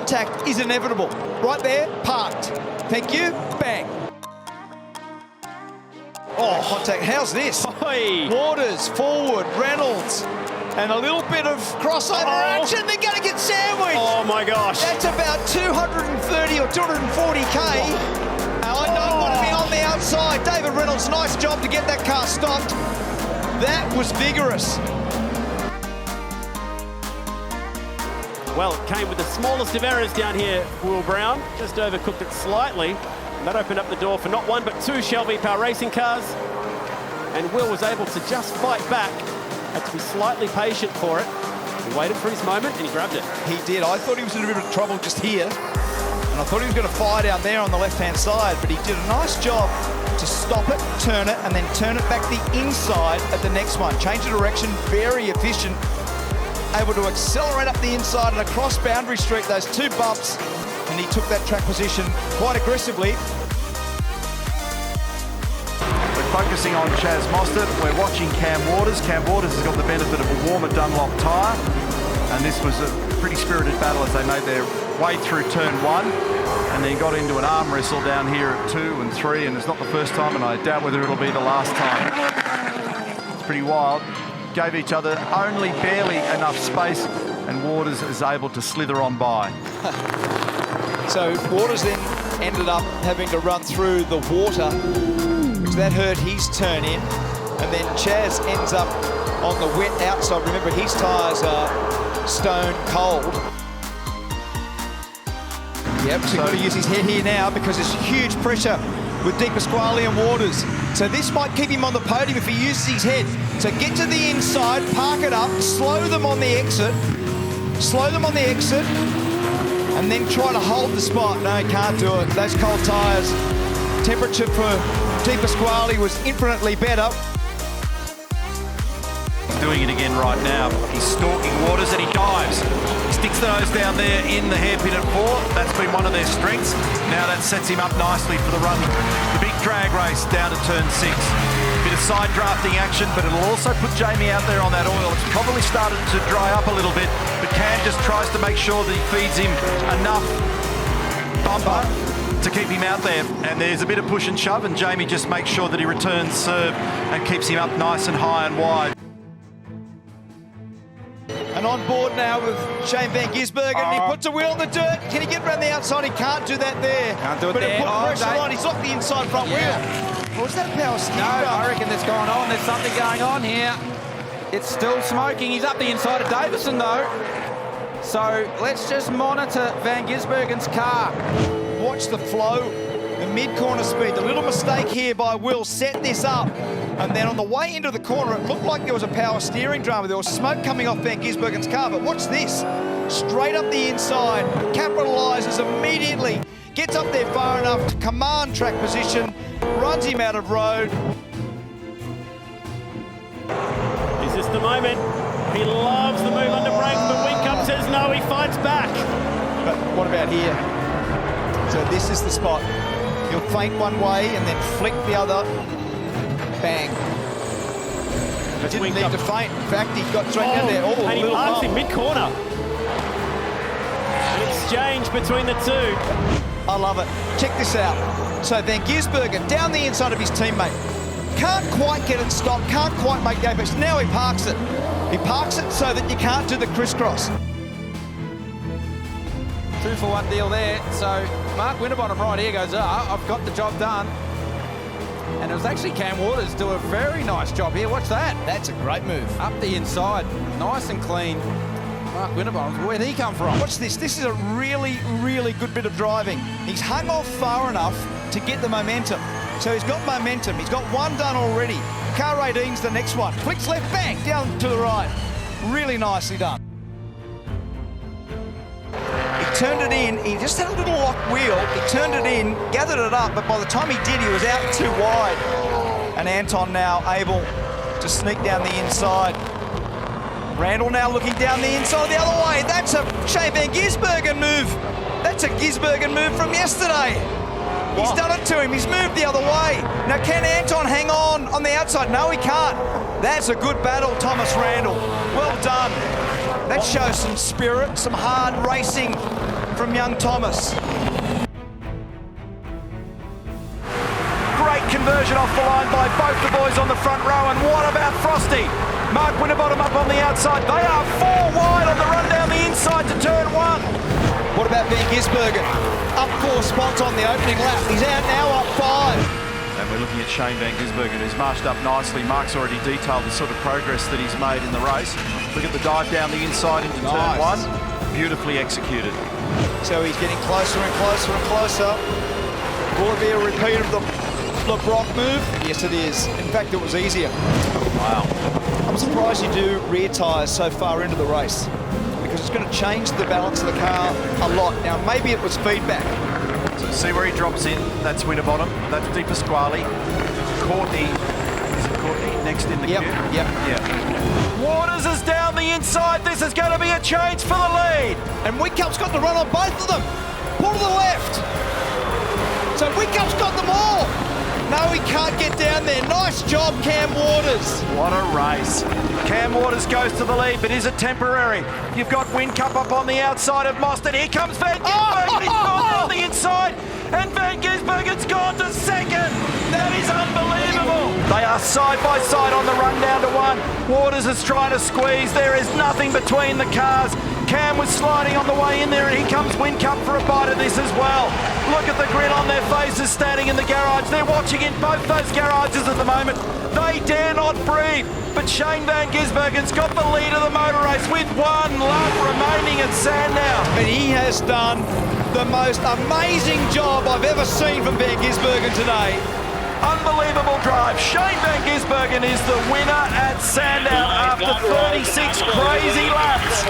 contact is inevitable. Right there, parked. Thank you, bang. Oh, contact, how's this? Oi. Waters, forward, Reynolds, and a little bit of crossover action. They're going to get sandwiched. Oh my gosh. That's about 230 or 240K. I don't want to be on the outside. David Reynolds, nice job to get that car stopped. That was vigorous. Well, it came with the smallest of errors down here, Will Brown. Just overcooked it slightly. And that opened up the door for not one but two Shell V-Power racing cars. And Will was able to just fight back. Had to be slightly patient for it. He waited for his moment and he grabbed it. He did. I thought he was in a bit of trouble just here. And I thought he was going to fire down there on the left-hand side, but he did a nice job to stop it, turn it, and then turn it back the inside at the next one. Change the direction, very efficient. Able to accelerate up the inside and across Boundary Street, those two bumps, and he took that track position quite aggressively. We're focusing on Chaz Mostert. We're watching Cam Waters. Cam Waters has got the benefit of a warmer Dunlop tyre, and this was a pretty spirited battle as they made their way through turn one, and then got into an arm wrestle down here at 2 and 3, and it's not the first time, and I doubt whether it'll be the last time. It's pretty wild. Gave each other only barely enough space, and Waters is able to slither on by. So Waters then ended up having to run through the water, which that hurt his turn in, and then Chaz ends up on the wet outside. Remember, his tyres are stone cold. Yep, so he's got to use his head here now because there's huge pressure with De Pasquale and Waters. So this might keep him on the podium if he uses his head. So get to the inside, park it up, slow them on the exit, and then try to hold the spot. No, he can't do it. Those cold tyres. Temperature for De Pasquale was infinitely better. He's doing it again right now. He's stalking Waters and he dives. He sticks the nose down there in the hairpin at 4. That's been one of their strengths. Now that sets him up nicely for the run. The big drag race down to turn 6. Bit of side drafting action, but it'll also put Jamie out there on that oil. It's probably started to dry up a little bit, but Cam just tries to make sure that he feeds him enough bumper to keep him out there. And there's a bit of push and shove, and Jamie just makes sure that he returns serve and keeps him up nice and high and wide. And on board now with Shane Van Gisbergen, and he puts a wheel in the dirt. Can he get around the outside? He can't do that there. Can't do it but there. But it put pressure Dave. on. He's locked the inside front wheel. Or was that a power steer? No, I reckon that's going on. There's something going on here. It's still smoking. He's up the inside of Davison, though. So let's just monitor Van Gisbergen's car. Watch the flow, the mid-corner speed. The little mistake here by Will set this up. And then on the way into the corner, it looked like there was a power steering drama. There was smoke coming off Van Gisbergen's car, but watch this. Straight up the inside, capitalises immediately, gets up there far enough to command track position, runs him out of road. Is this the moment? He loves the move under brakes, but Whincup says no, he fights back. But what about here? So this is the spot. He'll feint one way and then flick the other. Bang. That's Didn't Whincup. need to feint. In fact, he got straight down there. Oh, and he little parks bump. in mid-corner. An exchange between the two. I love it. Check this out. So Van Gisbergen down the inside of his teammate. Can't quite get it stopped, can't quite make the apex. Now he parks it. He parks it so that you can't do the crisscross. 2-for-1 deal there. So Mark Winterbottom right here goes, I've got the job done. And it was actually Cam Waters do a very nice job here. Watch that. That's a great move. Up the inside, nice and clean. Mark Winterbottom, where'd he come from? Watch this. This is a really, really good bit of driving. He's hung off far enough to get the momentum. So he's got momentum. He's got one done already. Car 18's the next one. Flicks left, bang, down to the right. Really nicely done. He turned it in. He just had a little lock wheel. He turned it in, gathered it up, but by the time he did, he was out too wide. And Anton now able to sneak down the inside. Randall now looking down the inside the other way. That's a Shane Van Gisbergen move. That's a Gisbergen move from yesterday. He's done it to him. He's moved the other way. Now, can Anton hang on the outside? No, he can't. That's a good battle, Thomas Randall. Well done. That shows some spirit, some hard racing from young Thomas. Great conversion off the line by both the boys on the front row. And what about Frosty? Mark Winterbottom up on the outside. They are 4 wide on the run down the inside to turn 1. What about Van Gisbergen? Up 4 spots on the opening lap. He's out now, up 5. And we're looking at Shane Van Gisbergen, who's marched up nicely. Mark's already detailed the sort of progress that he's made in the race. Look at the dive down the inside into turn 1. Beautifully executed. So he's getting closer and closer and closer. Will it be a repeat of the LeBrock move? Yes, it is. In fact, it was easier. Wow. I'm surprised you do rear tyres so far into the race because it's going to change the balance of the car a lot. Now, maybe it was feedback. So see where he drops in. That's Winterbottom. That's Di Pasquale. Courtney. Is it Courtney next in the queue? Yep. Waters is down the inside. This is going to be a change for the lead. And Whitcup's got the run on both of them. Pull to the left. So Whitcup's got them all. No, he can't get down there. Nice job, Cam Waters. What a race. Cam Waters goes to the lead, but is it temporary? You've got Whincup up on the outside of Mostert. Here comes Van Gisbergen. He's gone down the inside, and Van Gisbergen's gone to second. That is unbelievable. They are side by side on the run down to 1. Waters is trying to squeeze. There is nothing between the cars. Cam was sliding on the way in there, and here comes Whincup for a bite of this as well. Look at the grin on their faces standing in the garage. They're watching in both those garages at the moment. They dare not breathe. But Shane Van Gisbergen's got the lead of the motor race with 1 lap remaining at Sandown. And he has done the most amazing job I've ever seen from Van Gisbergen today. Unbelievable drive. Shane Van Gisbergen is the winner at Sandown after 36 crazy laps.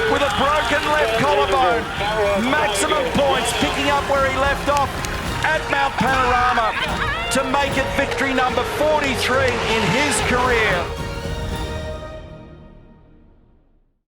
With a broken left collarbone, maximum points, picking up where he left off at Mount Panorama to make it victory number 43 in his career.